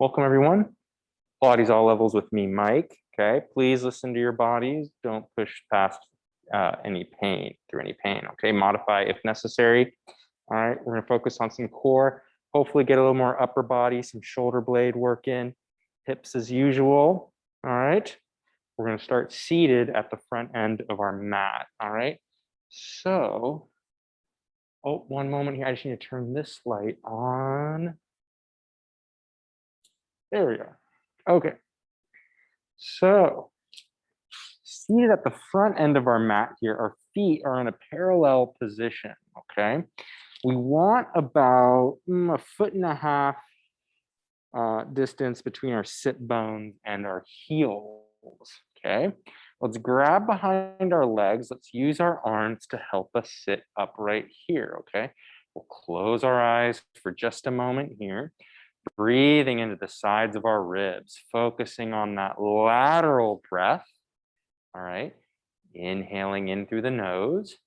Welcome everyone. Pilates All Levels with me, Mike. Okay, please listen to your bodies. Don't push past any pain. Okay, modify if necessary. All right, we're gonna focus on some core. Hopefully get a little more upper body, some shoulder blade work in. Hips as usual. All right, we're gonna start seated at the front end of our mat. All right, so, oh, one moment here. I just need to turn this light on. There we go. Okay. So, seated at the front end of our mat here, our feet are in a parallel position, okay? We want about 1.5 foot distance between our sit bones and our heels, okay? Let's grab behind our legs. Let's use our arms to help us sit upright here, okay? We'll close our eyes for just a moment here. Breathing into the sides of our ribs, focusing on that lateral breath. All right. Inhaling in through the nose.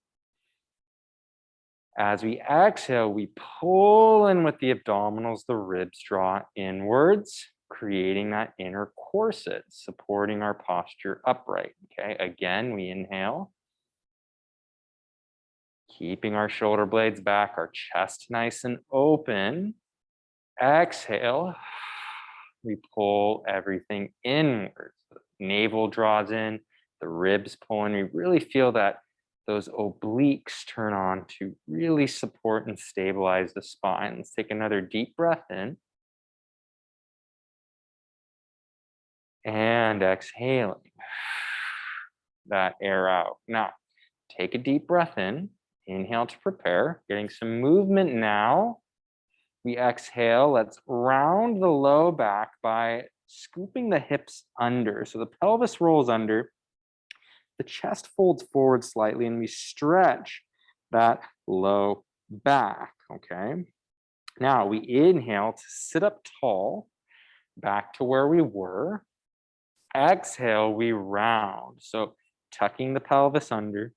As we exhale, we pull in with the abdominals, the ribs draw inwards, creating that inner corset, supporting our posture upright. Okay. Again, we inhale. Keeping our shoulder blades back, our chest nice and open. Exhale, we pull everything inwards. The navel draws in, the ribs pull in. We really feel that those obliques turn on to really support and stabilize the spine. Let's take another deep breath in. And exhaling that air out. Now, take a deep breath in. Inhale to prepare. Getting some movement now. We exhale, let's round the low back by scooping the hips under. So the pelvis rolls under, the chest folds forward slightly, and we stretch that low back, okay? Now we inhale to sit up tall, back to where we were. Exhale, we round. So tucking the pelvis under,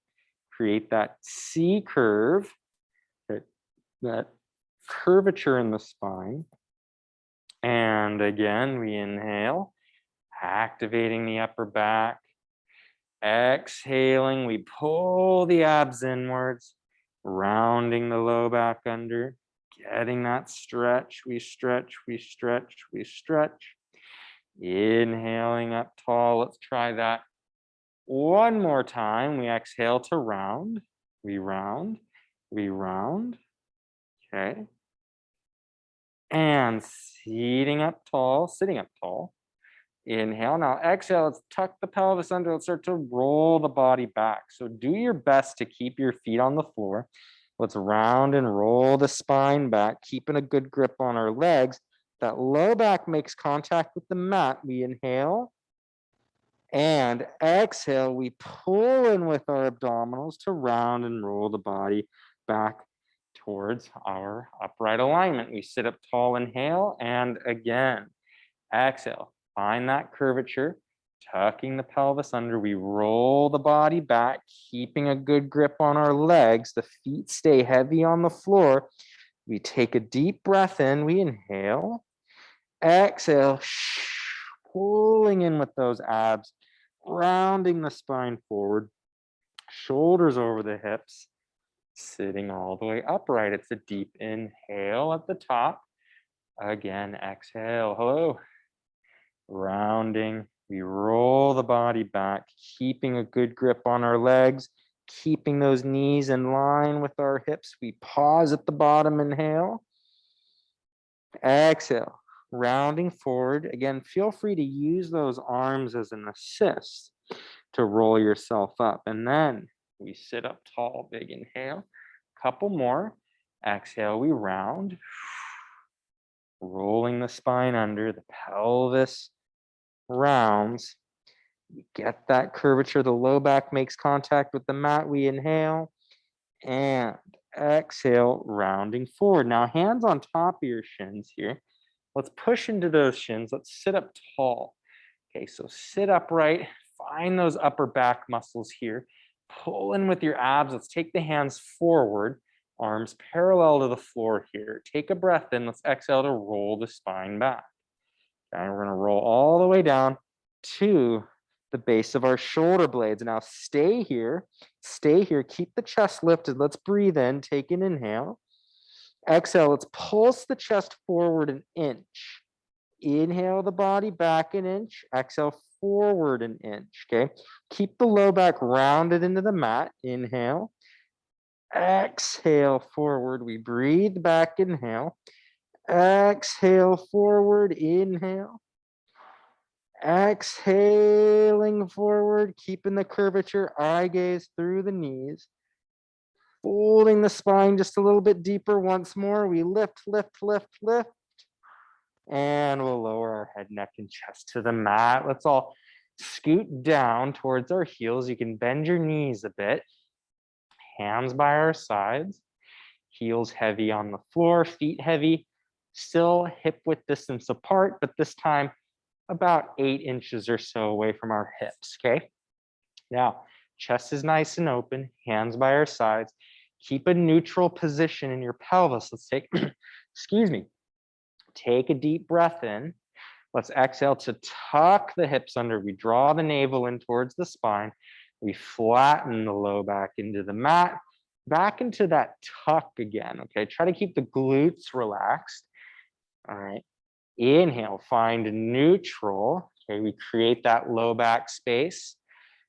create that C curve, that curvature in the spine. And again, we inhale, activating the upper back. Exhaling, we pull the abs inwards, rounding the low back under, getting that stretch. We stretch, we stretch, we stretch. Inhaling up tall. Let's try that one more time. We exhale to round. We round, we round. Okay. And sitting up tall. Inhale. Now exhale, let's tuck the pelvis under. Let's start to roll the body back. So do your best to keep your feet on the floor. Let's round and roll the spine back, keeping a good grip on our legs. That low back makes contact with the mat. We inhale and exhale. We pull in with our abdominals to round and roll the body back towards our upright alignment. We sit up tall, inhale, and again, exhale. Find that curvature, tucking the pelvis under. We roll the body back, keeping a good grip on our legs. The feet stay heavy on the floor. We take a deep breath in. We inhale, exhale, pulling in with those abs, rounding the spine forward, shoulders over the hips. Sitting all the way upright. It's a deep inhale at the top. Again, exhale. Hello. Rounding. We roll the body back, keeping a good grip on our legs, keeping those knees in line with our hips. We pause at the bottom. Inhale. Exhale. Rounding forward. Again, feel free to use those arms as an assist to roll yourself up. And then we sit up tall, big inhale, couple more. Exhale, we round, rolling the spine under, the pelvis rounds. We get that curvature, the low back makes contact with the mat. We inhale and exhale, rounding forward. Now, hands on top of your shins here. Let's push into those shins. Let's sit up tall. Okay, so sit upright, find those upper back muscles here. Pull in with your abs. Let's take the hands forward, arms parallel to the floor here. Take a breath in. Let's exhale to roll the spine back. Okay, we're gonna roll all the way down to the base of our shoulder blades. Now stay here, keep the chest lifted. Let's breathe in, take an inhale. Exhale, let's pulse the chest forward an inch. Inhale the body back an inch, exhale forward an inch, okay? Keep the low back rounded into the mat. Inhale, exhale forward. We breathe back, inhale. Exhale forward, inhale. Exhaling forward, keeping the curvature, eye gaze through the knees. Folding the spine just a little bit deeper once more. We lift, lift, lift, lift. And we'll lower our head, neck, and chest to the mat. Let's all scoot down towards our heels. You can bend your knees a bit. Hands by our sides. Heels heavy on the floor, feet heavy. Still hip width distance apart, but this time about 8 inches or so away from our hips, okay? Now, chest is nice and open, hands by our sides. Keep a neutral position in your pelvis. Let's take, excuse me, take a deep breath in. Let's exhale to tuck the hips under. We draw the navel in towards the spine. We flatten the low back into the mat, back into that tuck again, okay? Try to keep the glutes relaxed. All right, inhale, find neutral. Okay, we create that low back space.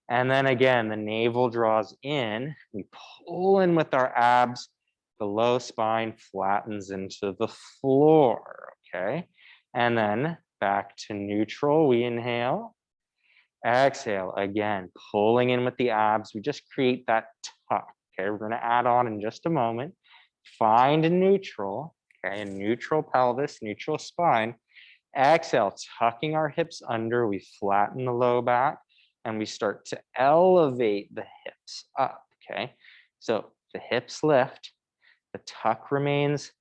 And then again, the navel draws in. We pull in with our abs. The low spine flattens into the floor, okay? And then back to neutral, we inhale. Exhale, again, pulling in with the abs. We just create that tuck, okay? We're gonna add on in just a moment. Find a neutral, okay? A neutral pelvis, neutral spine. Exhale, tucking our hips under. We flatten the low back and we start to elevate the hips up, okay? So the hips lift, the tuck remains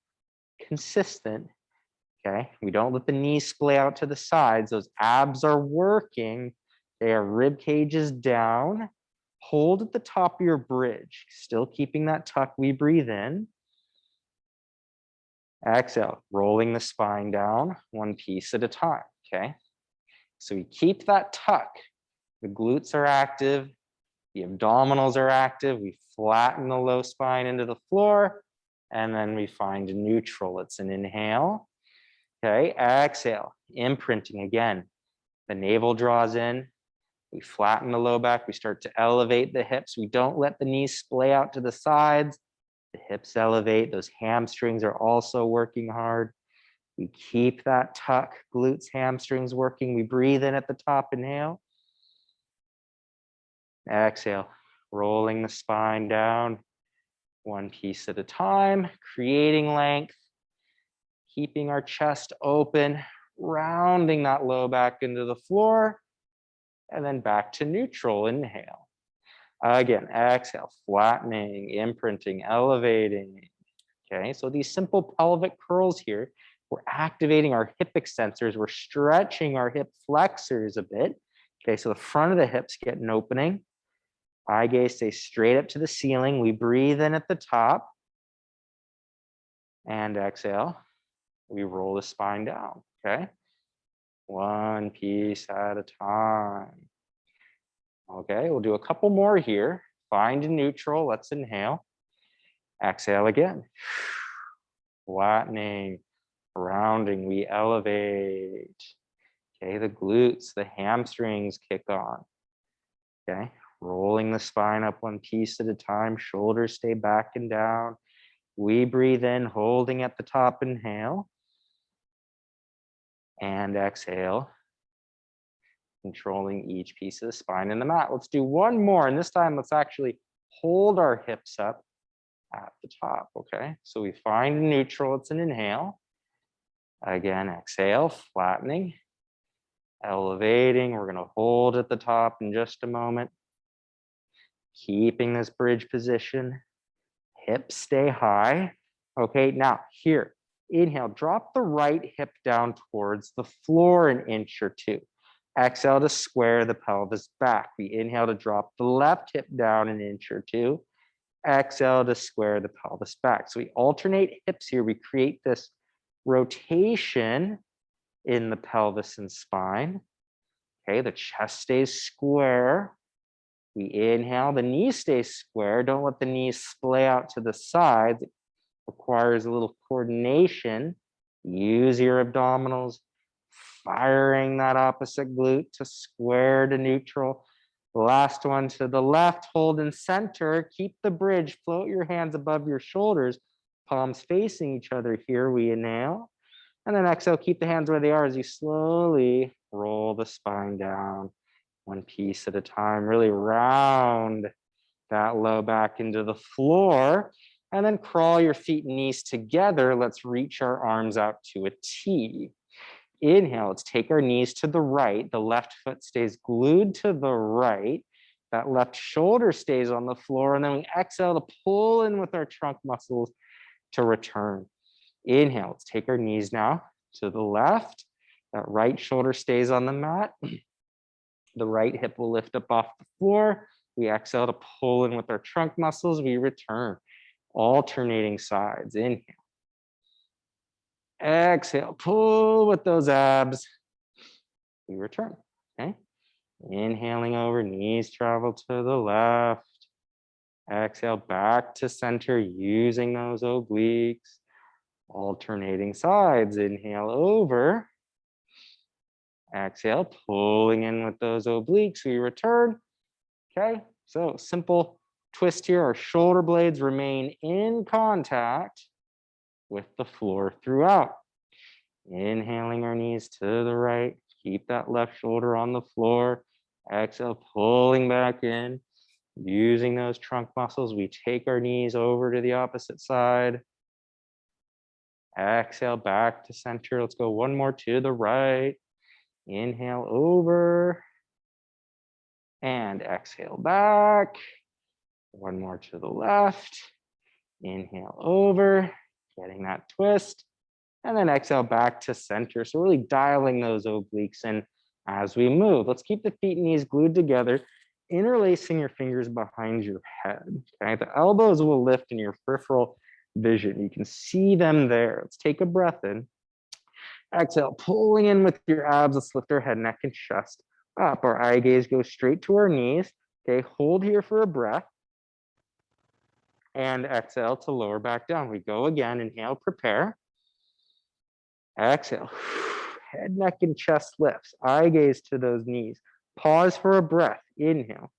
consistent, okay? We don't let the knees splay out to the sides. Those abs are working. Their rib cage is down. Hold at the top of your bridge, still keeping that tuck. We breathe in. Exhale, rolling the spine down one piece at a time, okay? So we keep that tuck. The glutes are active. The abdominals are active. We flatten the low spine into the floor. And then we find neutral. It's an inhale. Okay, exhale, imprinting again. The navel draws in. We flatten the low back. We start to elevate the hips. We don't let the knees splay out to the sides. The hips elevate. Those hamstrings are also working hard. We keep that tuck, glutes, hamstrings working. We breathe in at the top, inhale. Exhale, rolling the spine down, one piece at a time, creating length, keeping our chest open, rounding that low back into the floor, and then back to neutral, inhale. Again, exhale, flattening, imprinting, elevating. Okay, so these simple pelvic curls here, we're activating our hip extensors, we're stretching our hip flexors a bit. Okay, so the front of the hips get an opening. Eye gaze stays straight up to the ceiling. We breathe in at the top. And exhale. We roll the spine down, okay? One piece at a time. Okay, we'll do a couple more here. Find a neutral, let's inhale. Exhale again. Flattening, rounding, we elevate. Okay, the glutes, the hamstrings kick on. Okay, rolling the spine up one piece at a time. Shoulders stay back and down. We breathe in, holding at the top, inhale. And exhale, controlling each piece of the spine in the mat. Let's do one more, and this time let's actually hold our hips up at the top, okay? So we find neutral, it's an inhale. Again, exhale, flattening, elevating. We're gonna hold at the top in just a moment. Keeping this bridge position, hips stay high. Okay, now here, inhale, drop the right hip down towards the floor an inch or two. Exhale to square the pelvis back. We inhale to drop the left hip down an inch or two. Exhale to square the pelvis back. So we alternate hips here. We create this rotation in the pelvis and spine. Okay, the chest stays square. We inhale, the knees stay square. Don't let the knees splay out to the sides. It requires a little coordination. Use your abdominals, firing that opposite glute to square to neutral. Last one to the left, hold in center. Keep the bridge, float your hands above your shoulders, palms facing each other. Here we inhale. And then exhale, keep the hands where they are as you slowly roll the spine down, one piece at a time. Really round that low back into the floor. And then crawl your feet and knees together. Let's reach our arms out to a T. Inhale, let's take our knees to the right. The left foot stays glued to the right. That left shoulder stays on the floor. And then we exhale to pull in with our trunk muscles to return. Inhale, let's take our knees now to the left. That right shoulder stays on the mat. The right hip will lift up off the floor. We exhale to pull in with our trunk muscles. We return, alternating sides. Inhale. Exhale, pull with those abs. We return, okay? Inhaling over, knees travel to the left. Exhale, back to center, using those obliques. Alternating sides, inhale over. Exhale, pulling in with those obliques, we return. Okay, so simple twist here. Our shoulder blades remain in contact with the floor throughout. Inhaling our knees to the right, keep that left shoulder on the floor. Exhale, pulling back in, using those trunk muscles. We take our knees over to the opposite side. Exhale, back to center. Let's go one more to the right. Inhale over. And exhale back. One more to the left. Inhale over, getting that twist. And then exhale back to center. So really dialing those obliques in as we move. Let's keep the feet and knees glued together, interlacing your fingers behind your head. Okay, the elbows will lift in your peripheral vision. You can see them there. Let's take a breath in. Exhale, pulling in with your abs. Let's lift our head, neck, and chest up. Our eye gaze goes straight to our knees. Okay, hold here for a breath. And exhale to lower back down. We go again. Inhale, prepare. Exhale. Head, neck, and chest lifts. Eye gaze to those knees. Pause for a breath. Inhale.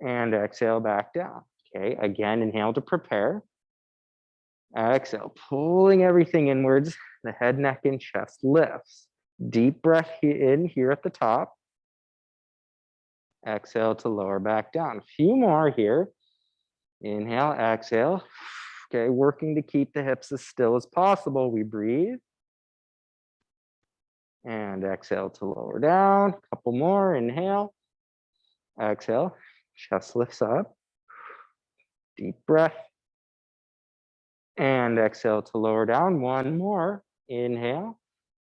And exhale back down. Okay, again, inhale to prepare. Exhale, pulling everything inwards. The head, neck, and chest lifts. Deep breath in here at the top. Exhale to lower back down. A few more here. Inhale, exhale. Okay, working to keep the hips as still as possible. We breathe. And exhale to lower down. A couple more. Inhale. Exhale. Chest lifts up. Deep breath. And exhale to lower down. One more. Inhale.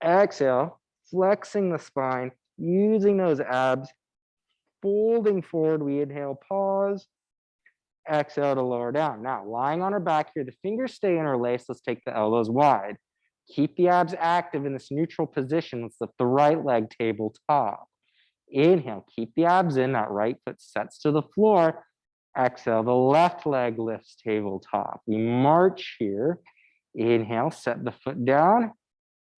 Exhale. Flexing the spine. Using those abs. Folding forward. We inhale. Pause. Exhale to lower down. Now, lying on our back here, the fingers stay interlaced. Let's take the elbows wide. Keep the abs active in this neutral position. Let's lift the right leg tabletop. Inhale, keep the abs in. That right foot sets to the floor. Exhale, the left leg lifts tabletop. We march here. Inhale, set the foot down.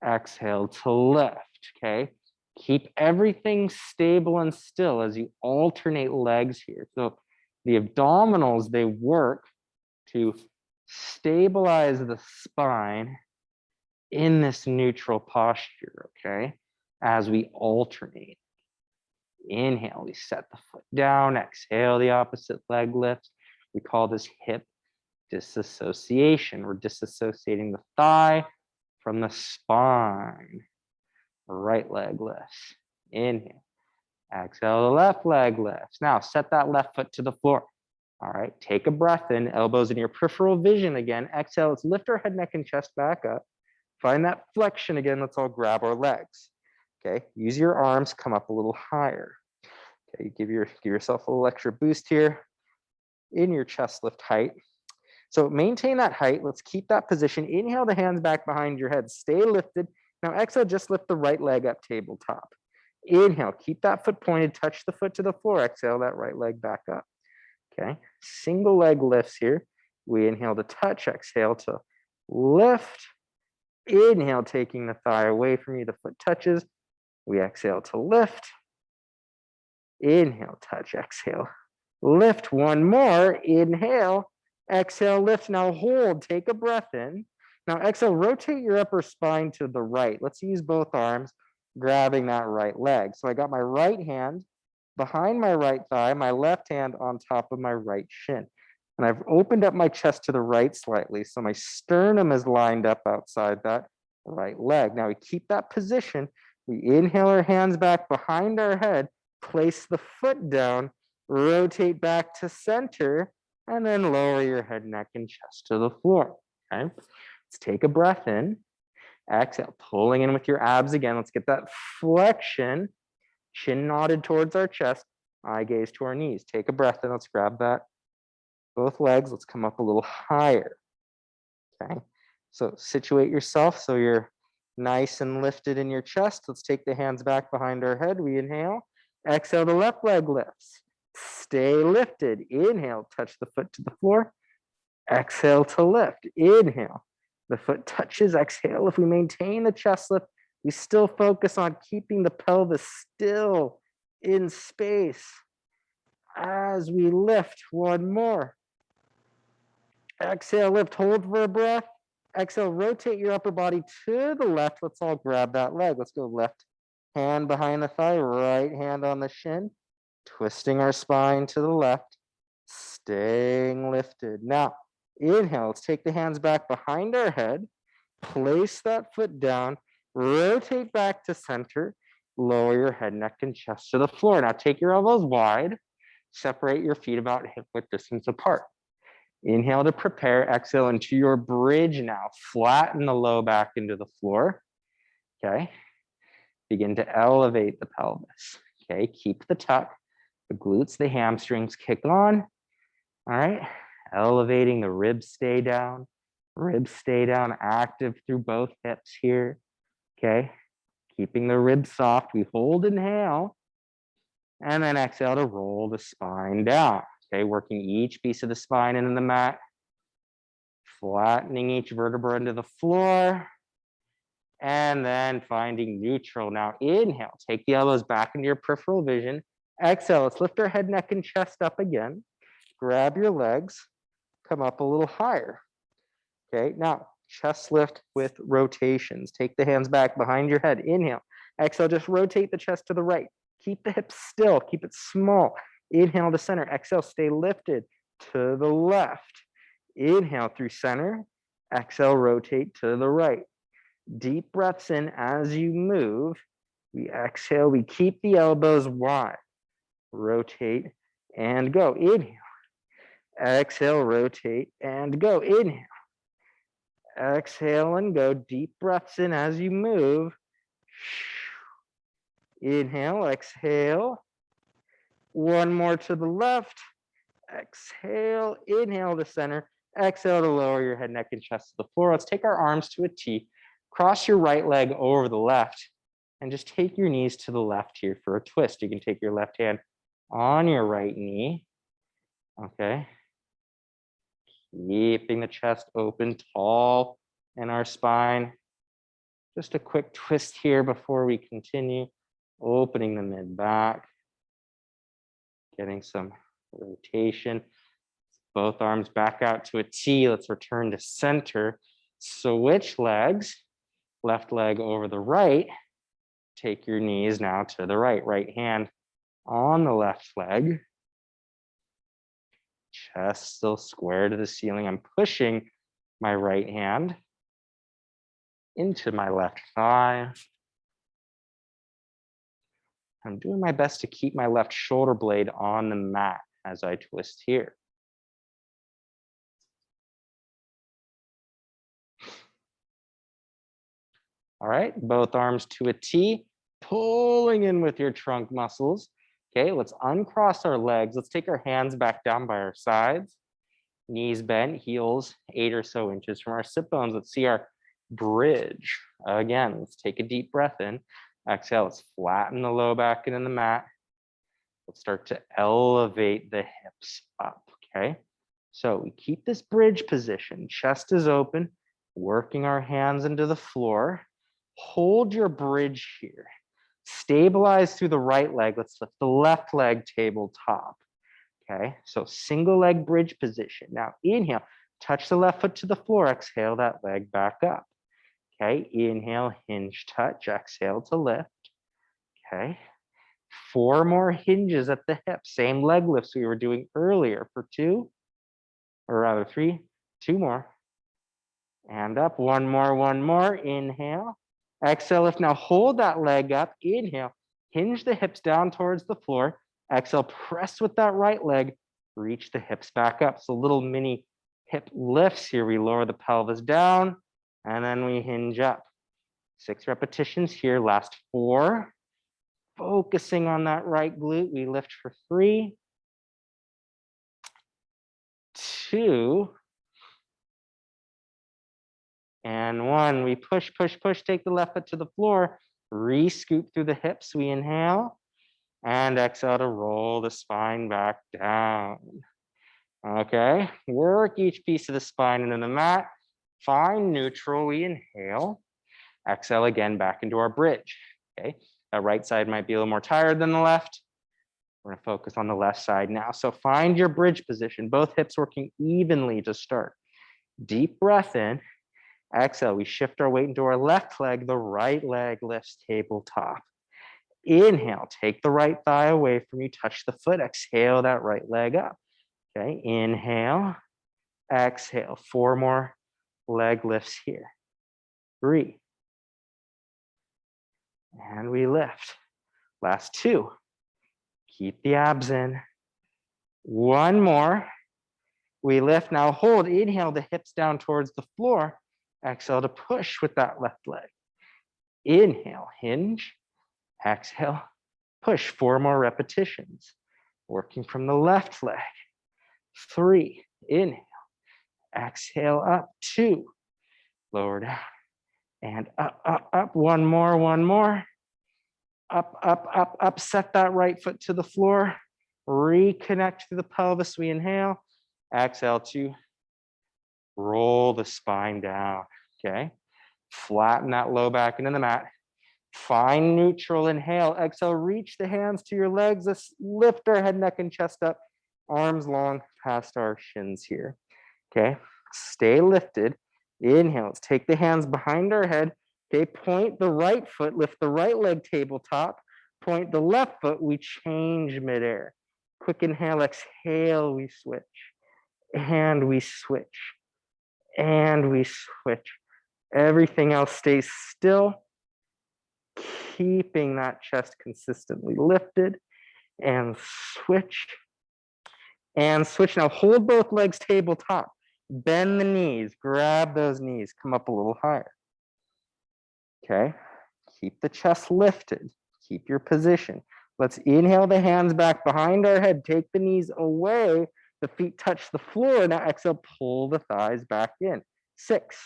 Exhale to lift, okay? Keep everything stable and still as you alternate legs here. So the abdominals, they work to stabilize the spine in this neutral posture, okay? As we alternate. Inhale, we set the foot down. Exhale, the opposite leg lifts. We call this hip disassociation. We're disassociating the thigh from the spine. Right leg lifts. Inhale. Exhale, the left leg lifts. Now set that left foot to the floor. All right, take a breath in, elbows in your peripheral vision again. Exhale, let's lift our head, neck, and chest back up. Find that flexion again. Let's all grab our legs. Okay, use your arms, come up a little higher. Okay, give yourself a little extra boost here in your chest lift height. So maintain that height. Let's keep that position. Inhale the hands back behind your head. Stay lifted. Now exhale, just lift the right leg up tabletop. Inhale, keep that foot pointed, touch the foot to the floor. Exhale, that right leg back up. Okay, single leg lifts here. We inhale to touch, exhale to lift. Inhale, taking the thigh away from you, the foot touches. We exhale to lift. Inhale, touch, exhale, lift. One more, inhale, exhale, lift. Now hold, take a breath in. Now exhale, rotate your upper spine to the right. Let's use both arms, grabbing that right leg. So I got my right hand behind my right thigh, my left hand on top of my right shin. And I've opened up my chest to the right slightly. So my sternum is lined up outside that right leg. Now we keep that position. We inhale our hands back behind our head, place the foot down, rotate back to center, and then lower your head, neck, and chest to the floor. Okay, let's take a breath in. Exhale, pulling in with your abs again. Let's get that flexion, chin nodded towards our chest, eye gaze to our knees. Take a breath in. Let's grab that. Both legs. Let's come up a little higher. Okay, so situate yourself so you're nice and lifted in your chest. Let's take the hands back behind our head. We inhale. Exhale, the left leg lifts. Stay lifted. Inhale, touch the foot to the floor. Exhale to lift. Inhale, the foot touches. Exhale. If we maintain the chest lift, we still focus on keeping the pelvis still in space. As we lift, one more. Exhale, lift, hold for a breath. Exhale, rotate your upper body to the left. Let's all grab that leg. Let's go left hand behind the thigh, right hand on the shin, twisting our spine to the left, staying lifted. Now, inhale, let's take the hands back behind our head, place that foot down, rotate back to center, lower your head, neck, and chest to the floor. Now take your elbows wide, separate your feet about hip width distance apart. Inhale to prepare, exhale into your bridge now. Flatten the low back into the floor. Okay. Begin to elevate the pelvis. Okay, keep the tuck. The glutes, the hamstrings kick on. All right, elevating the ribs stay down. Ribs stay down, active through both hips here. Okay, keeping the ribs soft. We hold, inhale, and then exhale to roll the spine down. Okay, working each piece of the spine into the mat. Flattening each vertebra into the floor. And then finding neutral. Now inhale, take the elbows back into your peripheral vision. Exhale, let's lift our head, neck, and chest up again. Grab your legs, come up a little higher. Okay, now chest lift with rotations. Take the hands back behind your head. Inhale, exhale, just rotate the chest to the right. Keep the hips still, keep it small. Inhale to center, exhale, stay lifted to the left. Inhale through center, exhale, rotate to the right. Deep breaths in as you move. We exhale, we keep the elbows wide. Rotate and go. Inhale. Exhale, rotate and go. Inhale. Exhale and go. Deep breaths in as you move. Inhale, exhale. One more to the left. Exhale, inhale to center. Exhale to lower your head, neck, and chest to the floor. Let's take our arms to a T. Cross your right leg over the left and just take your knees to the left here for a twist. You can take your left hand on your right knee. Okay. Keeping the chest open, tall in our spine. Just a quick twist here before we continue. Opening the mid back. Getting some rotation. Both arms back out to a T. Let's return to center. Switch legs. Left leg over the right. Take your knees now to the right. Right hand on the left leg. Chest still square to the ceiling. I'm pushing my right hand into my left thigh. I'm doing my best to keep my left shoulder blade on the mat as I twist here. All right, both arms to a T, pulling in with your trunk muscles. Okay, let's uncross our legs. Let's take our hands back down by our sides. Knees bent, heels 8 or so inches from our sit bones. Let's see our bridge. Again, let's take a deep breath in. Exhale, let's flatten the low back into the mat. Let's start to elevate the hips up, okay? So we keep this bridge position, chest is open, working our hands into the floor. Hold your bridge here. Stabilize through the right leg. Let's lift the left leg tabletop, okay? So single leg bridge position. Now inhale, touch the left foot to the floor. Exhale that leg back up, okay? Inhale, hinge touch. Exhale to lift, okay? 4 more hinges at the hip. Same leg lifts we were doing earlier for 2, or rather 3, 2 more. And up, 1 more. Inhale, exhale, lift. Now hold that leg up. Inhale, hinge the hips down towards the floor. Exhale, press with that right leg, reach the hips back up. So little mini hip lifts here. We lower the pelvis down and then we hinge up. 6 repetitions here, last 4. Focusing on that right glute, we lift for 3, 2, and 1. We push, take the left foot to the floor, re-scoop through the hips. We inhale and exhale to roll the spine back down. Okay, work each piece of the spine into the mat. Find neutral, we inhale. Exhale again back into our bridge, okay? That right side might be a little more tired than the left. We're gonna focus on the left side now. So find your bridge position, both hips working evenly to start. Deep breath in, exhale, we shift our weight into our left leg, the right leg lifts tabletop. Inhale, take the right thigh away from you, touch the foot, exhale that right leg up. Okay, inhale, exhale, 4 more leg lifts here. 3, and we lift. Last 2. Keep the abs in. 1 more. We lift, now hold, inhale the hips down towards the floor. Exhale to push with that left leg. Inhale, hinge. Exhale, push. 4 more repetitions. Working from the left leg. 3, inhale. Exhale up, 2. Lower down. And up. 1 more. Up. Set that right foot to the floor. Reconnect to the pelvis. We inhale. Exhale to roll the spine down, okay? Flatten that low back into the mat. Find neutral, inhale. Exhale, reach the hands to your legs. Let's lift our head, neck, and chest up. Arms long past our shins here, okay? Stay lifted. Inhale, let's take the hands behind our head. Okay, point the right foot, lift the right leg tabletop. Point the left foot, we change midair. Quick inhale, exhale, we switch. And we switch. And we switch. Everything else stays still. Keeping that chest consistently lifted. And switch. And switch. Now hold both legs tabletop. Bend the knees, grab those knees, come up a little higher. Okay, keep the chest lifted, keep your position. Let's inhale the hands back behind our head, take the knees away, the feet touch the floor. Now exhale, pull the thighs back in. 6,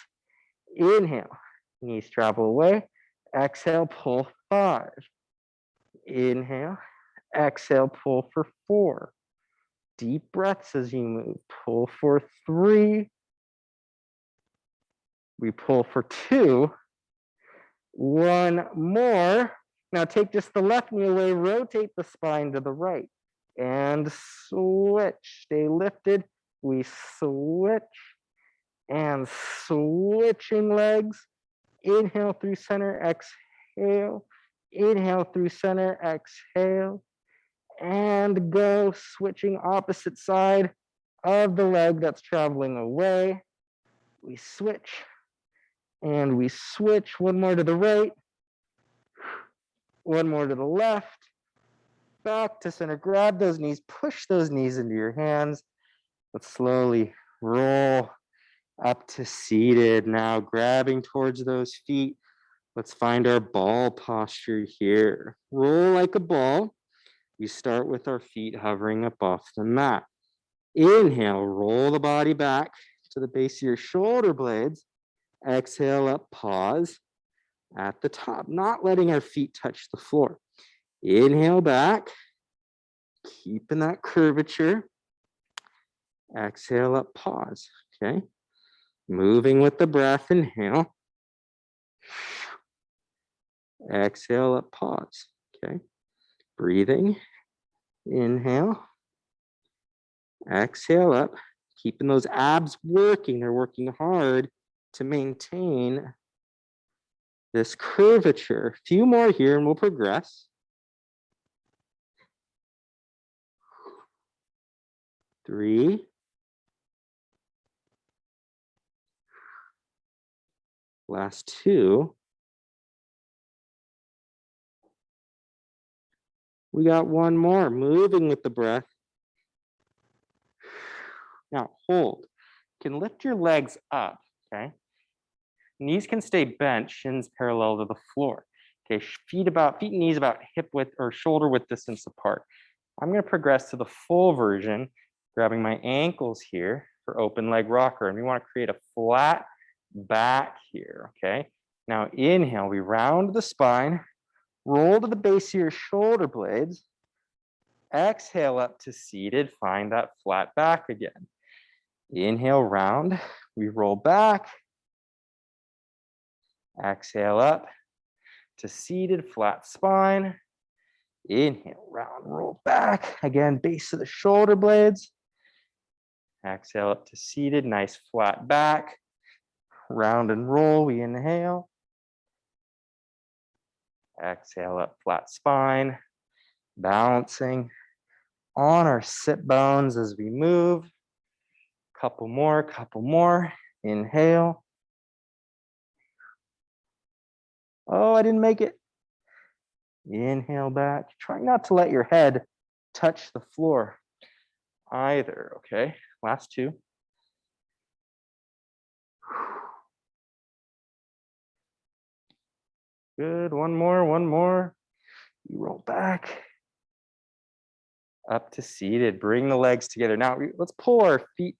inhale, knees travel away. Exhale, pull 5. Inhale, exhale, pull for 4. Deep breaths as you move. Pull for 3. We pull for 2. 1 more. Now take just the left knee away, rotate the spine to the right, and switch. Stay lifted. We switch, and switching legs. Inhale through center, exhale. Inhale through center, exhale. And go, switching opposite side of the leg that's traveling away. We switch, and we switch. 1 more to the right, 1 more to the left, back to center. Grab those knees, push those knees into your hands. Let's slowly roll up to seated. Now grabbing towards those feet. Let's find our ball posture here. Roll like a ball. We start with our feet hovering up off the mat. Inhale, roll the body back to the base of your shoulder blades. Exhale up, pause at the top, not letting our feet touch the floor. Inhale back, keeping that curvature. Exhale up, pause, okay? Moving with the breath, inhale. Exhale up, pause, okay? Breathing, inhale. Exhale up, keeping those abs working. They're working hard to maintain this curvature. A few more here and we'll progress. 3. Last 2. We got 1 more, moving with the breath. Now hold. You can lift your legs up, okay? Knees can stay bent, shins parallel to the floor. Okay, feet and knees about hip width or shoulder width distance apart. I'm going to progress to the full version, grabbing my ankles here for open leg rocker. And we want to create a flat back here, okay? Now inhale, we round the spine, roll to the base of your shoulder blades. Exhale up to seated, find that flat back again. Inhale, round, we roll back. Exhale up to seated, flat spine. Inhale, round, roll back. Again, base of the shoulder blades. Exhale up to seated, nice flat back. Round and roll, we inhale. Exhale up, flat spine. Balancing on our sit bones as we move. Couple more. Inhale. Oh, I didn't make it. Inhale back. Try not to let your head touch the floor either, okay? Last 2. Good, one more. You roll back. Up to seated, bring the legs together. Now, let's pull our feet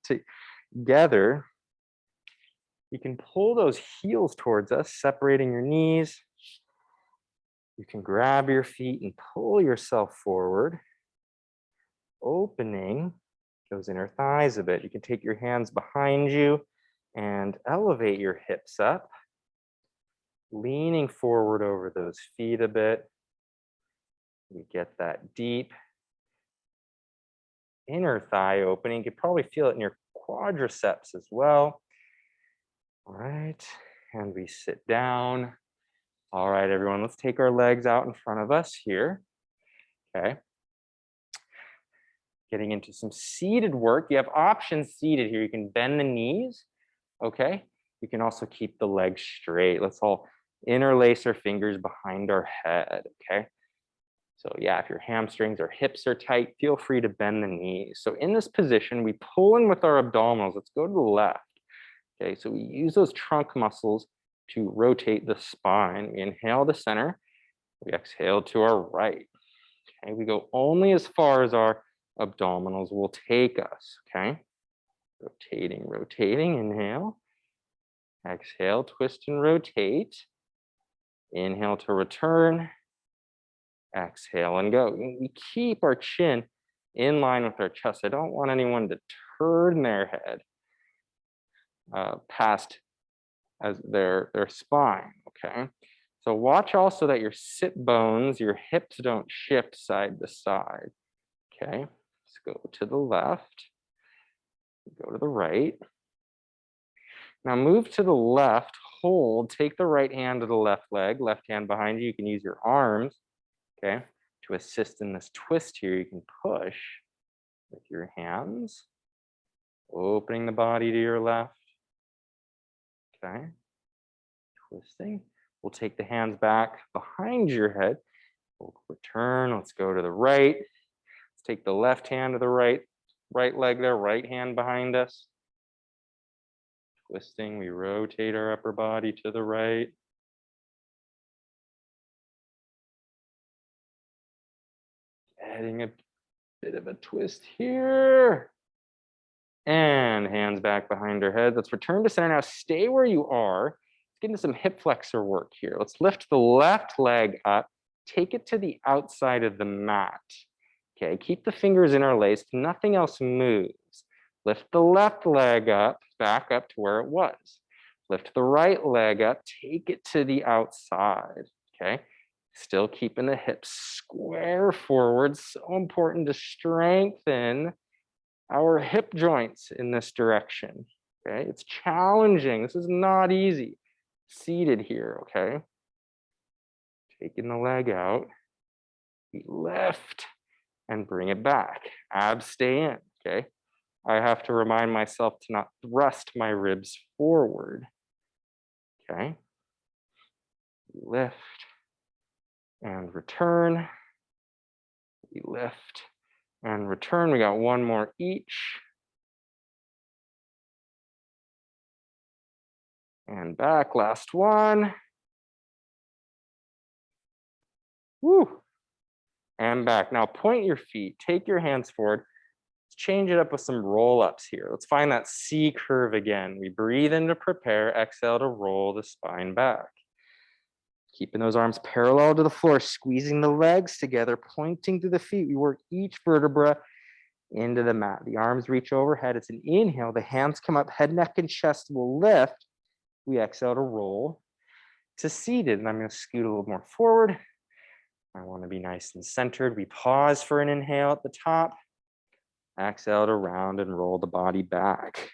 together. You can pull those heels towards us, separating your knees. You can grab your feet and pull yourself forward, opening those inner thighs a bit. You can take your hands behind you and elevate your hips up, leaning forward over those feet a bit. You get that deep inner thigh opening. You can probably feel it in your quadriceps as well. All right, and we sit down. All right, everyone, let's take our legs out in front of us here. Okay. Getting into some seated work. You have options seated here. You can bend the knees, okay? You can also keep the legs straight. Let's all interlace our fingers behind our head, okay? So yeah, if your hamstrings or hips are tight, feel free to bend the knees. So in this position, we pull in with our abdominals. Let's go to the left, okay? So we use those trunk muscles to rotate the spine. We inhale to center, we exhale to our right, okay? We go only as far as our abdominals will take us, okay? Rotating, inhale. Exhale, twist and rotate. Inhale to return. Exhale and go. We keep our chin in line with our chest. I don't want anyone to turn their head past as their spine, okay? So watch also that your sit bones, your hips don't shift side to side, okay? Let's go to the left, go to the right. Now move to the left, hold, take the right hand to the left leg, left hand behind you. You can use your arms, okay, to assist in this twist here. You can push with your hands, opening the body to your left, okay, twisting. We'll take the hands back behind your head. We'll return, let's go to the right. Let's take the left hand to the right leg there, right hand behind us. Twisting, we rotate our upper body to the right. Adding a bit of a twist here. And hands back behind our head. Let's return to center now. Stay where you are. Let's get into some hip flexor work here. Let's lift the left leg up. Take it to the outside of the mat. Okay, keep the fingers interlaced. Nothing else moves. Lift the left leg up, back up to where it was. Lift the right leg up. Take it to the outside. Okay, still keeping the hips square forward. So important to strengthen our hip joints in this direction. Okay, it's challenging. This is not easy. Seated here, okay? Taking the leg out. We lift and bring it back. Abs stay in, okay? I have to remind myself to not thrust my ribs forward, okay? Lift and return. We lift and return. We got one more each. And back, last one. Woo. And back. Now point your feet, take your hands forward. Let's change it up with some roll-ups here. Let's find that C curve again. We breathe in to prepare, exhale to roll the spine back. Keeping those arms parallel to the floor, squeezing the legs together, pointing to the feet. We work each vertebra into the mat. The arms reach overhead. It's an inhale. The hands come up, head, neck, and chest will lift. We exhale to roll to seated. And I'm going to scoot a little more forward. I want to be nice and centered. We pause for an inhale at the top. Exhale to round and roll the body back.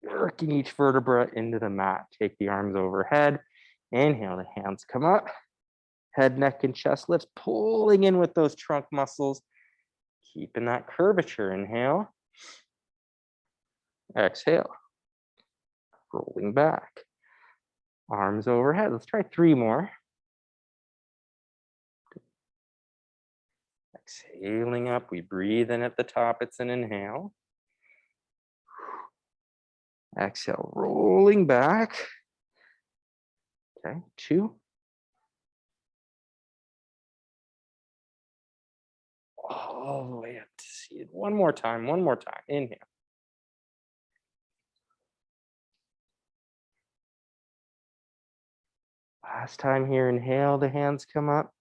Working each vertebra into the mat. Take the arms overhead. Inhale, the hands come up. Head, neck, and chest lifts, pulling in with those trunk muscles. Keeping that curvature. Inhale. Exhale. Rolling back. Arms overhead. Let's try 3 more. Exhaling up, we breathe in at the top, it's an inhale. Exhale, rolling back. Okay, 2. All the way up to seated. One more time, inhale. Last time here, inhale, the hands come up.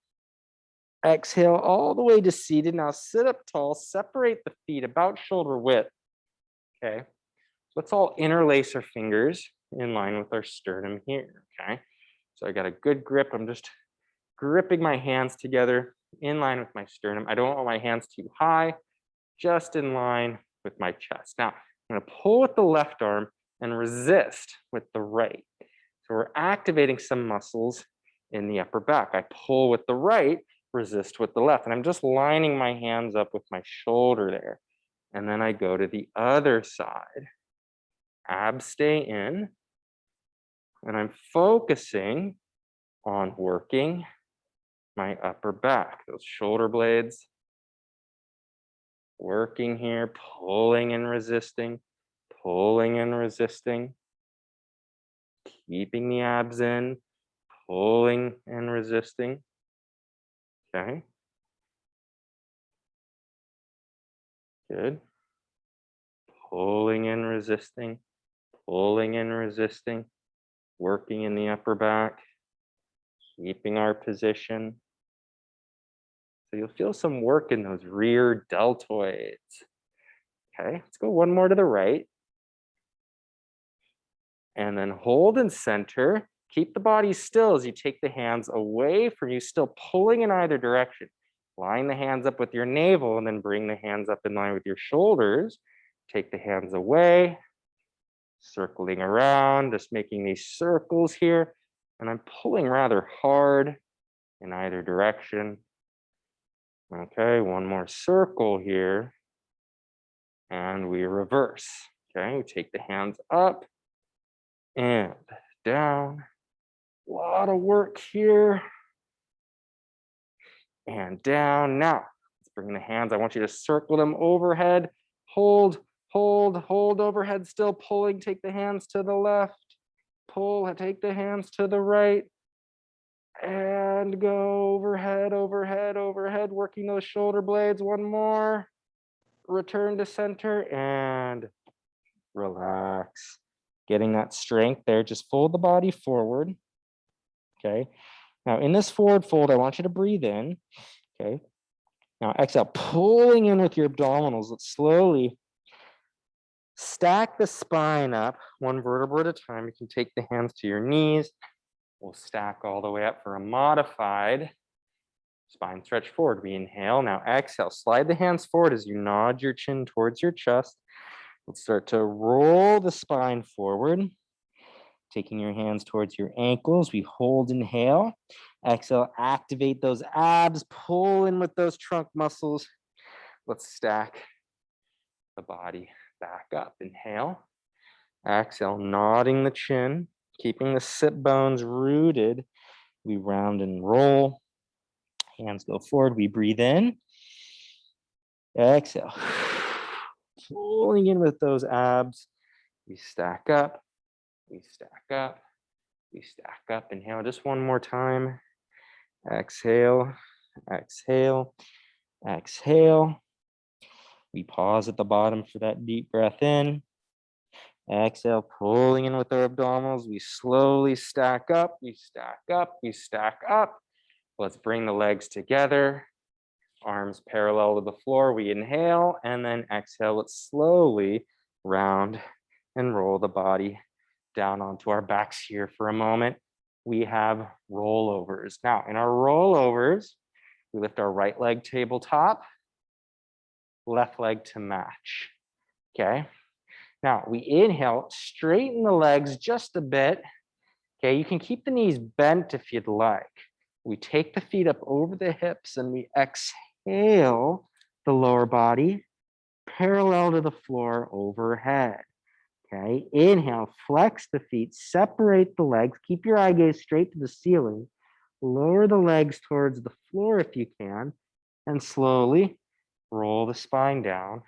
Exhale all the way to seated. Now sit up tall, separate the feet about shoulder width. Okay, let's all interlace our fingers in line with our sternum here. Okay, so I got a good grip. I'm just gripping my hands together in line with my sternum. I don't want my hands too high, just in line with my chest. Now, I'm gonna pull with the left arm and resist with the right. So we're activating some muscles in the upper back. I pull with the right, resist with the left. And I'm just lining my hands up with my shoulder there. And then I go to the other side. Abs stay in. And I'm focusing on working my upper back, those shoulder blades. Working here, pulling and resisting, pulling and resisting. Keeping the abs in, pulling and resisting. Okay. Good. Pulling and resisting, pulling and resisting, working in the upper back, keeping our position. So you'll feel some work in those rear deltoids. Okay, let's go one more to the right. And then hold and center. Keep the body still as you take the hands away from you, still pulling in either direction. Line the hands up with your navel and then bring the hands up in line with your shoulders. Take the hands away, circling around, just making these circles here. And I'm pulling rather hard in either direction. Okay, one more circle here. And we reverse. Okay, we take the hands up and down. A lot of work here. And down. Now, let's bring the hands. I want you to circle them overhead. Hold, hold, hold overhead, still pulling. Take the hands to the left. Pull, take the hands to the right. And go overhead, overhead, overhead, working those shoulder blades. One more. return to center and relax. Getting that strength there, just fold the body forward, okay? Now in this forward fold, I want you to breathe in, okay? Now exhale, pulling in with your abdominals. Let's slowly stack the spine up one vertebra at a time. You can take the hands to your knees. We'll stack all the way up for a modified spine stretch forward. We inhale, now exhale, slide the hands forward as you nod your chin towards your chest. Let's start to roll the spine forward. Taking your hands towards your ankles, we hold, inhale. Exhale, activate those abs, pull in with those trunk muscles. Let's stack the body back up. Inhale, exhale, nodding the chin, keeping the sit bones rooted. We round and roll. Hands go forward, we breathe in. Exhale, pulling in with those abs. We stack up, we stack up, we stack up. Inhale just one more time. Exhale, exhale, exhale. We pause at the bottom for that deep breath in. Exhale, pulling in with our abdominals. We slowly stack up, we stack up, we stack up. Let's bring the legs together. Arms parallel to the floor. We inhale and then exhale. Let's slowly round and roll the body down onto our backs here for a moment. We have rollovers. Now, in our rollovers, we lift our right leg tabletop, left leg to match. Okay. Now, we inhale, straighten the legs just a bit. Okay. You can keep the knees bent if you'd like. We take the feet up over the hips and we exhale the lower body parallel to the floor overhead. Okay, inhale, flex the feet, separate the legs, keep your eye gaze straight to the ceiling, lower the legs towards the floor if you can, and slowly roll the spine down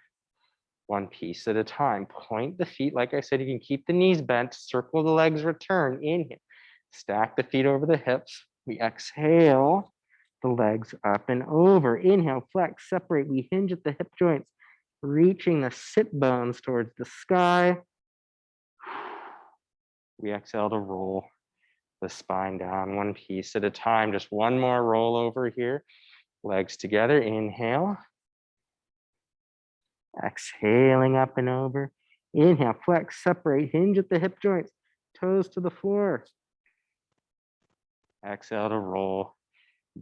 one piece at a time. Point the feet, like I said, you can keep the knees bent, circle the legs, return, inhale, stack the feet over the hips. We exhale the legs up and over. Inhale, flex, separate. We hinge at the hip joints, reaching the sit bones towards the sky. We exhale to roll the spine down one piece at a time. Just one more roll over here. Legs together, inhale. Exhaling up and over. Inhale, flex, separate, hinge at the hip joints, toes to the floor. Exhale to roll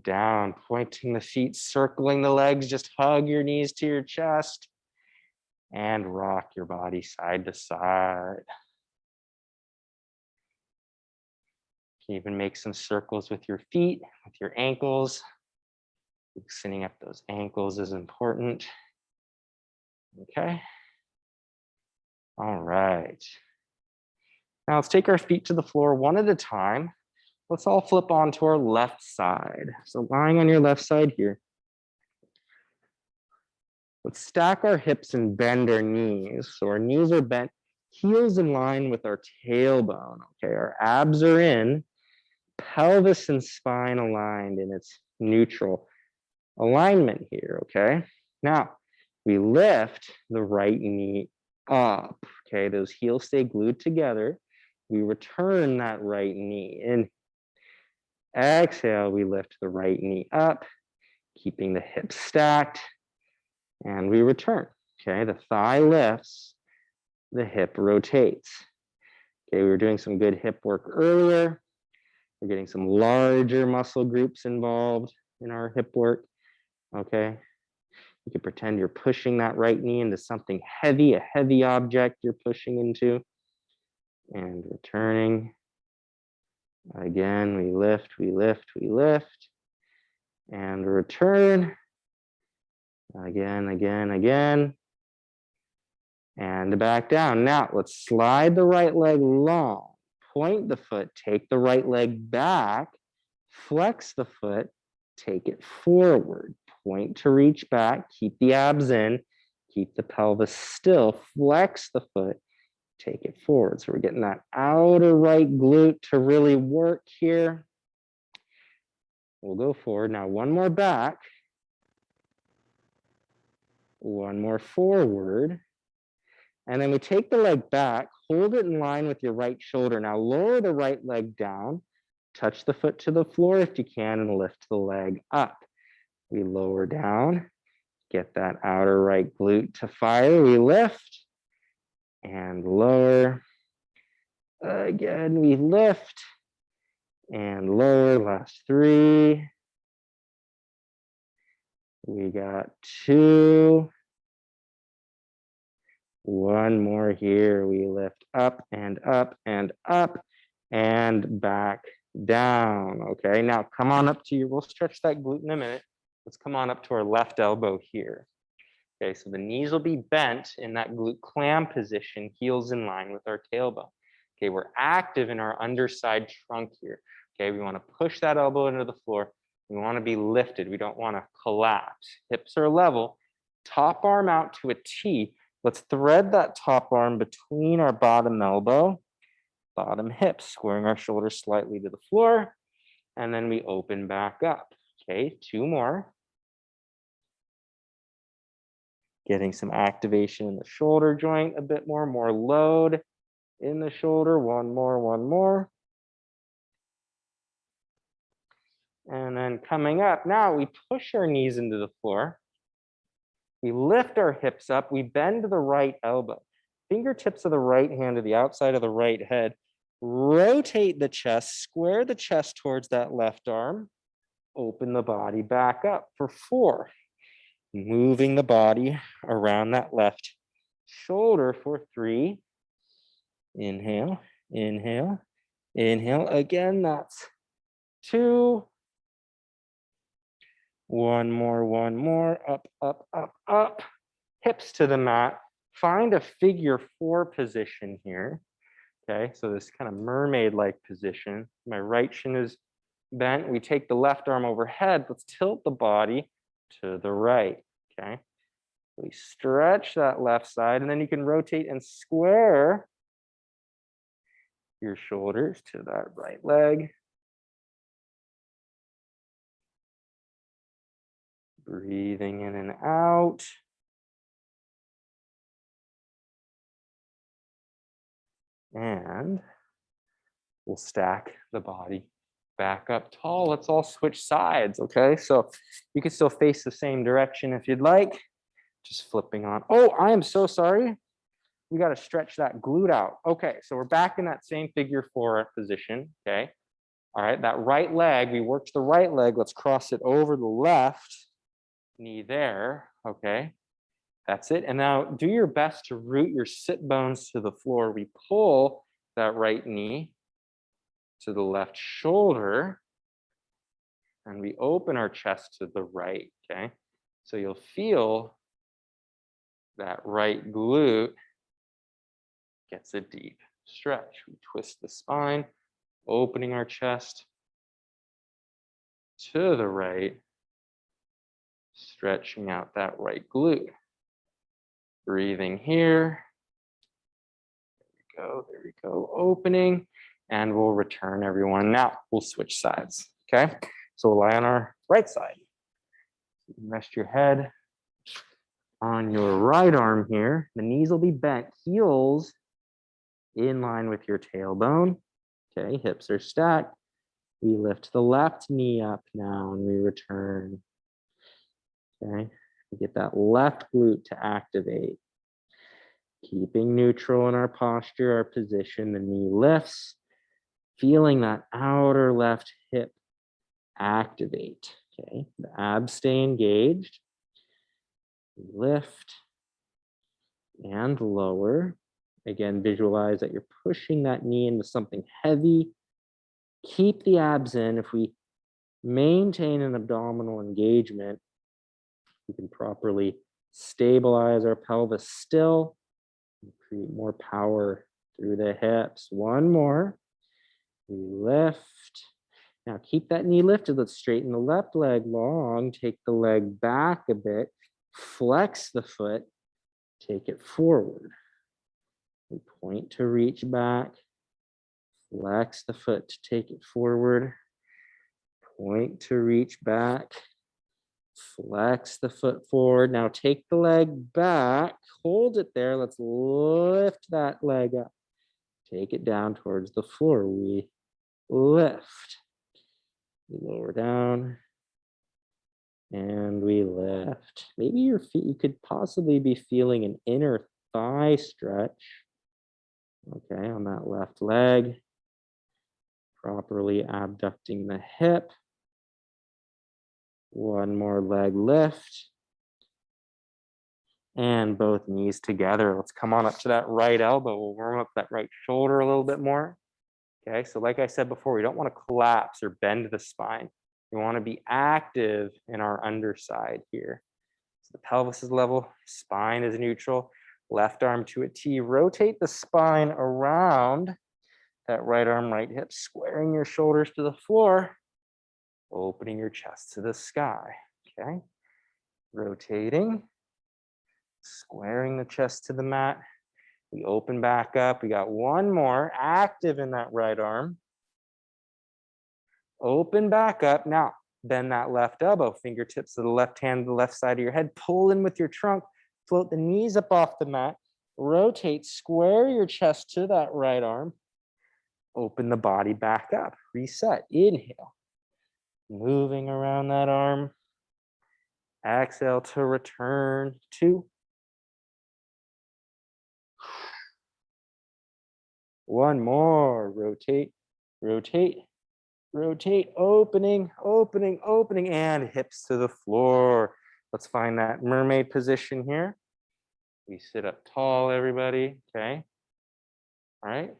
down, pointing the feet, circling the legs, just hug your knees to your chest and rock your body side to side. You can even make some circles with your feet, with your ankles. Loosening up those ankles is important. Okay. All right. Now let's take our feet to the floor one at a time. Let's all flip onto our left side. So lying on your left side here. Let's stack our hips and bend our knees. So our knees are bent, heels in line with our tailbone. Okay, our abs are in, pelvis and spine aligned in its neutral alignment here. Okay, now we lift the right knee up. Okay, those heels stay glued together. We return that right knee in. Exhale, we lift the right knee up, keeping the hips stacked, and we return. Okay, the thigh lifts, the hip rotates. Okay, we were doing some good hip work earlier. We're getting some larger muscle groups involved in our hip work. Okay, you can pretend you're pushing that right knee into something heavy, a heavy object you're pushing into, and returning. Again, we lift, we lift, we lift, and return. Again, again, again, and back down. Now, let's slide the right leg long, point the foot, take the right leg back, flex the foot, take it forward, point to reach back, keep the abs in, keep the pelvis still, flex the foot, take it forward. So we're getting that outer right glute to really work here. We'll go forward. Now, one more back. One more forward. And then we take the leg back, hold it in line with your right shoulder. Now lower the right leg down, touch the foot to the floor if you can, and lift the leg up. We lower down, get that outer right glute to fire. We lift and lower. Again, we lift and lower. Last 3. We got 2. One more here. We lift up and up and up and back down. Okay, now come on up to your, we'll stretch that glute in a minute. Let's come on up to our left elbow here. Okay, so the knees will be bent in that glute clam position, heels in line with our tailbone. Okay, we're active in our underside trunk here. Okay, we want to push that elbow into the floor. We want to be lifted. We don't want to collapse. Hips are level. Top arm out to a T. Let's thread that top arm between our bottom elbow, bottom hip, squaring our shoulders slightly to the floor, and then we open back up. Okay, 2 more. Getting some activation in the shoulder joint a bit more load in the shoulder. One more. And then coming up, now we push our knees into the floor. We lift our hips up, we bend the right elbow. Fingertips of the right hand to the outside of the right head. Rotate the chest, square the chest towards that left arm. Open the body back up for 4. Moving the body around that left shoulder for 3. Inhale, inhale, inhale. Again, that's 2. One more, up. Hips to the mat. Find a figure 4 position here. Okay, so this kind of mermaid-like position. My right shin is bent. We take the left arm overhead. Let's tilt the body to the right, okay? We stretch that left side, and then you can rotate and square your shoulders to that right leg. Breathing in and out. And we'll stack the body back up tall. Let's all switch sides, okay? So you can still face the same direction if you'd like. Just flipping on. Oh, I am so sorry. We got to stretch that glute out. Okay, so we're back in that same figure 4 position, okay? All right, that right leg, we worked the right leg. Let's cross it over the left knee there, okay? That's it. And now do your best to root your sit bones to the floor. We pull that right knee to the left shoulder, and we open our chest to the right, okay? So you'll feel that right glute gets a deep stretch. We twist the spine, opening our chest to the right, stretching out that right glute. Breathing here. There we go, opening, and we'll return everyone. Now we'll switch sides, okay? So we'll lie on our right side. Rest your head on your right arm here. The knees will be bent, heels in line with your tailbone. Okay, hips are stacked. We lift the left knee up now and we return. Okay, we get that left glute to activate. Keeping neutral in our posture, our position, the knee lifts, feeling that outer left hip activate. Okay, the abs stay engaged. Lift and lower. Again, visualize that you're pushing that knee into something heavy. Keep the abs in. If we maintain an abdominal engagement, we can properly stabilize our pelvis still and create more power through the hips. One more. We lift. Now keep that knee lifted. Let's straighten the left leg long. Take the leg back a bit. Flex the foot. Take it forward. We point to reach back. Flex the foot to take it forward. Point to reach back. Flex the foot forward. Now take the leg back, hold it there. Let's lift that leg up. Take it down towards the floor. We lift. We lower down and we lift. Maybe your feet, you could possibly be feeling an inner thigh stretch. Okay, on that left leg. Properly abducting the hip. One more leg lift. And both knees together. Let's come on up to that right elbow. We'll warm up that right shoulder a little bit more. Okay, so like I said before, we don't want to collapse or bend the spine. We want to be active in our underside here. So the pelvis is level, spine is neutral, left arm to a T. Rotate the spine around that right arm, right hip, squaring your shoulders to the floor, opening your chest to the sky. Okay, rotating, squaring the chest to the mat. We open back up. We got one more, active in that right arm. Open back up. Now, bend that left elbow, fingertips to the left hand, the left side of your head. Pull in with your trunk. Float the knees up off the mat. Rotate, square your chest to that right arm. Open the body back up. Reset. Inhale. Moving around that arm. Exhale to return. 2. 1 more. Rotate, rotate, rotate. Opening, opening, opening, and hips to the floor. Let's find that mermaid position here. We sit up tall, everybody. Okay. All right.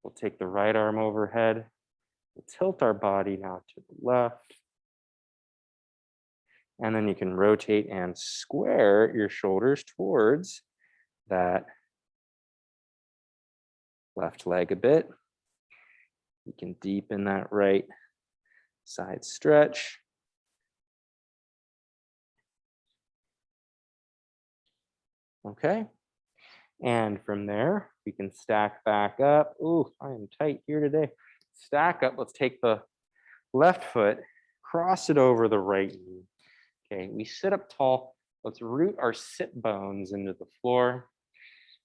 We'll take the right arm overhead. We'll tilt our body now to the left. And then you can rotate and square your shoulders towards that left leg a bit. You can deepen that right side stretch. Okay. And from there, we can stack back up. Ooh, I am tight here today. Stack up. Let's take the left foot, cross it over the right knee. Okay, we sit up tall. Let's root our sit bones into the floor.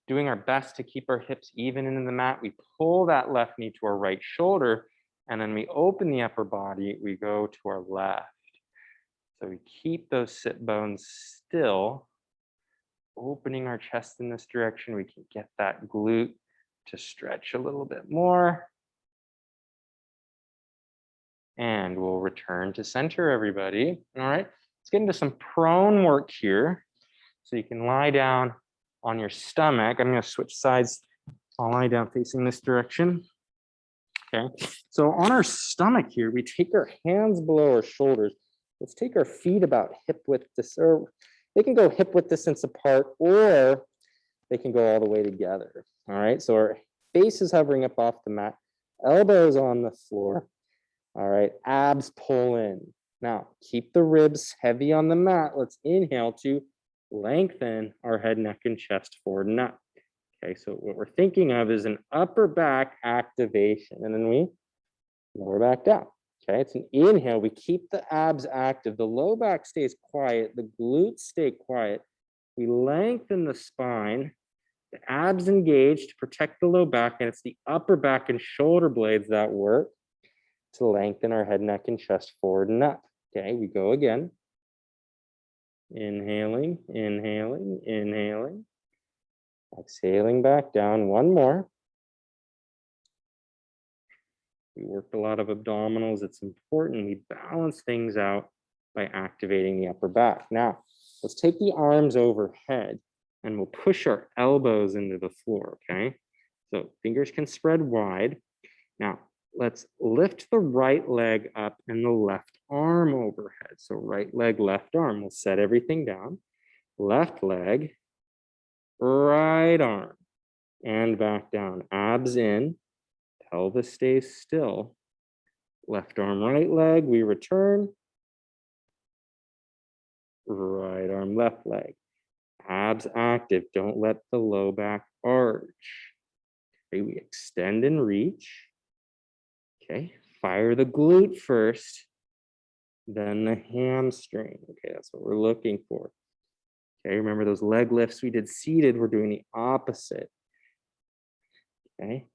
Doing our best to keep our hips even into the mat. We pull that left knee to our right shoulder, and then we open the upper body. We go to our left. So we keep those sit bones still. Opening our chest in this direction, we can get that glute to stretch a little bit more. And we'll return to center, everybody. All right, let's get into some prone work here. So you can lie down on your stomach. I'm going to switch sides. I'll lie down facing this direction. Okay, so on our stomach here, we take our hands below our shoulders. Let's take our feet about hip width distance, or they can go hip width distance apart, or they can go all the way together. All right, so our face is hovering up off the mat, elbows on the floor. All right, abs pull in. Now, keep the ribs heavy on the mat. Let's inhale to lengthen our head, neck, and chest forward and up. Okay, so what we're thinking of is an upper back activation, and then we lower back down. Okay, it's an inhale. We keep the abs active. The low back stays quiet. The glutes stay quiet. We lengthen the spine. The abs engage to protect the low back, and it's the upper back and shoulder blades that work to lengthen our head, neck, and chest forward and up. Okay, we go again. Inhaling, inhaling, inhaling. Exhaling back down. One more. We worked a lot of abdominals. It's important we balance things out by activating the upper back. Now, let's take the arms overhead and we'll push our elbows into the floor, okay? So fingers can spread wide. Now, let's lift the right leg up and the left arm overhead. So right leg, left arm. We'll set everything down. Left leg, right arm, and back down. Abs in, pelvis stays still. Left arm, right leg, we return. Right arm, left leg. Abs active, don't let the low back arch. Okay, we extend and reach. Okay, fire the glute first. then the hamstring. Okay, that's what we're looking for. Okay, remember those leg lifts we did seated, we're doing the opposite. Okay,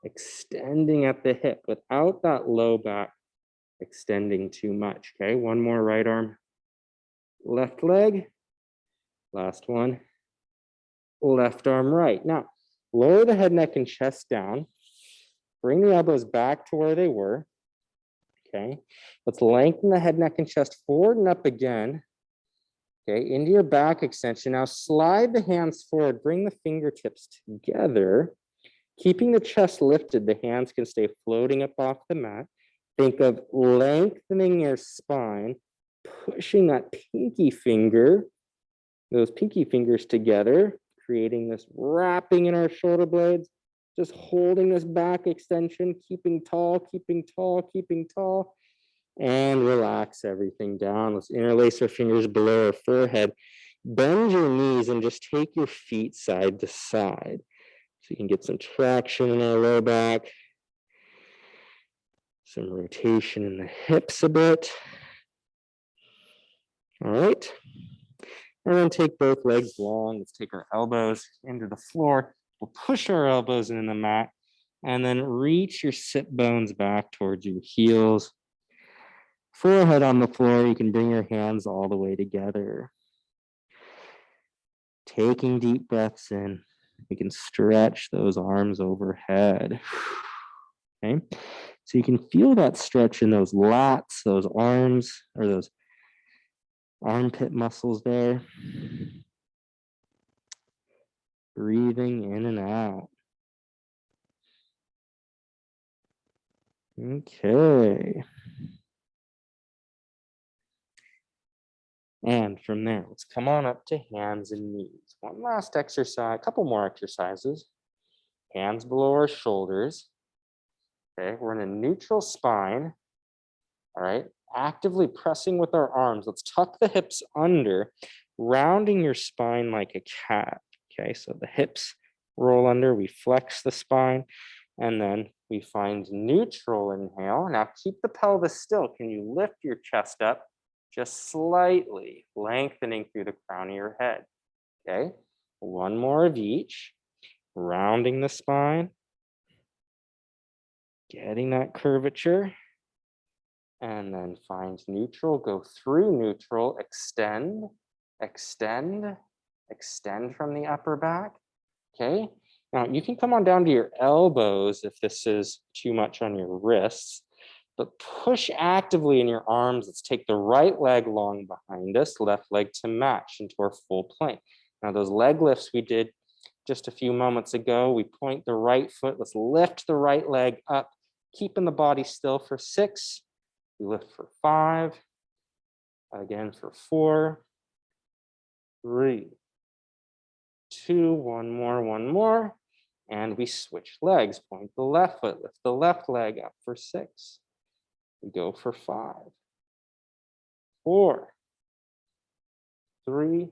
extending at the hip without that low back extending too much. Okay, one more right arm, left leg, last one, left arm right. Now, lower the head, neck, and chest down. Bring the elbows back to where they were. Okay, let's lengthen the head, neck, and chest forward and up again. Okay, into your back extension. Now slide the hands forward, bring the fingertips together. Keeping the chest lifted, the hands can stay floating up off the mat. Think of lengthening your spine, pushing that pinky finger, those pinky fingers together, creating this wrapping in our shoulder blades, just holding this back extension, keeping tall, keeping tall, keeping tall, and relax everything down. Let's interlace our fingers below our forehead. Bend your knees and just take your feet side to side. So you can get some traction in our low back, some rotation in the hips a bit. All right. And then take both legs long. Let's take our elbows into the floor. We'll push our elbows into the mat and then reach your sit bones back towards your heels. Forehead on the floor, you can bring your hands all the way together. Taking deep breaths in. You can stretch those arms overhead. Okay, so you can feel that stretch in those lats, those arms, or those armpit muscles there. Breathing in and out. Okay. And from there, let's come on up to hands and knees. One last exercise, a couple more exercises. Hands below our shoulders. Okay, we're in a neutral spine. All right, actively pressing with our arms. Let's tuck the hips under, rounding your spine like a cat. Okay, so the hips roll under, we flex the spine, and then we find neutral inhale. Now keep the pelvis still. Can you lift your chest up just slightly, lengthening through the crown of your head? Okay, one more of each, rounding the spine, getting that curvature, and then find neutral, go through neutral, extend, extend, extend from the upper back. Okay, now you can come on down to your elbows if this is too much on your wrists, but push actively in your arms. Let's take the right leg long behind us, left leg to match into our full plank. Now those leg lifts we did just a few moments ago, we point the right foot, let's lift the right leg up, keeping the body still for 6, we lift for 5, again for 4, 3, 2, one more, and we switch legs. Point the left foot, lift the left leg up for 6. We go for 5, 4, 3,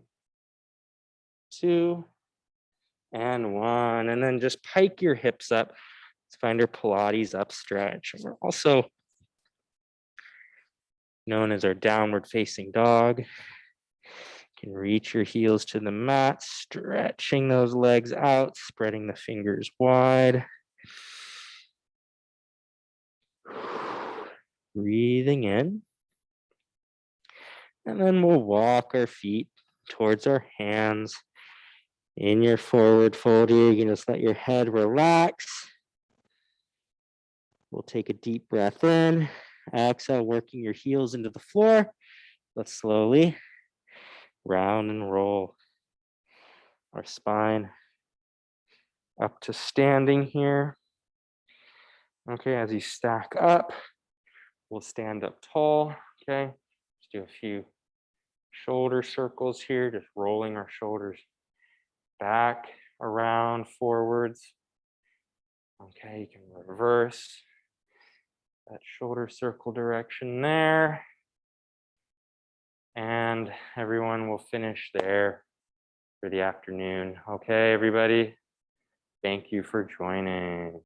2, and 1. And then just pike your hips up. Let's find our Pilates up stretch. We're also known as our downward facing dog. You can reach your heels to the mat, stretching those legs out, spreading the fingers wide. Breathing in. And then we'll walk our feet towards our hands. In your forward fold here, you can just let your head relax. We'll take a deep breath in. Exhale, working your heels into the floor. Let's slowly round and roll our spine up to standing here. Okay, as you stack up, we'll stand up tall. Okay, just do a few shoulder circles here, just rolling our shoulders back, around, forwards. Okay, you can reverse that shoulder circle direction there. And everyone will finish there for the afternoon. Okay, everybody, thank you for joining.